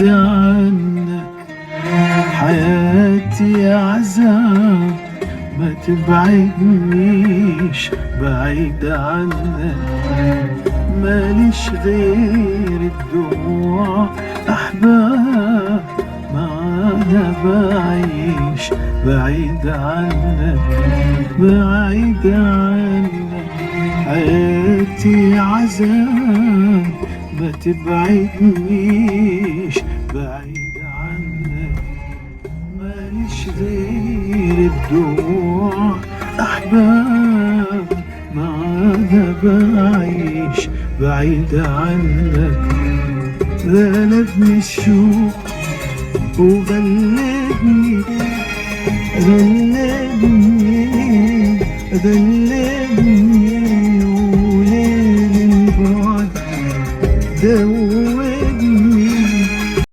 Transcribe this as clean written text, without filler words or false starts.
عنك حياتي عذاب، ما تبعدنيش بعيد عنك. ماليش غير الدموع أحباب، معانا بعيش بعيد عنك بعيد عنك. حياتي عذاب، ما تبعدنيش بعيد عنك. ماليش غير الدموع أحباب، معانا بعيش بعيد عنك. غلبني الشوق وغلبني غلبني وليل البعد دوبني.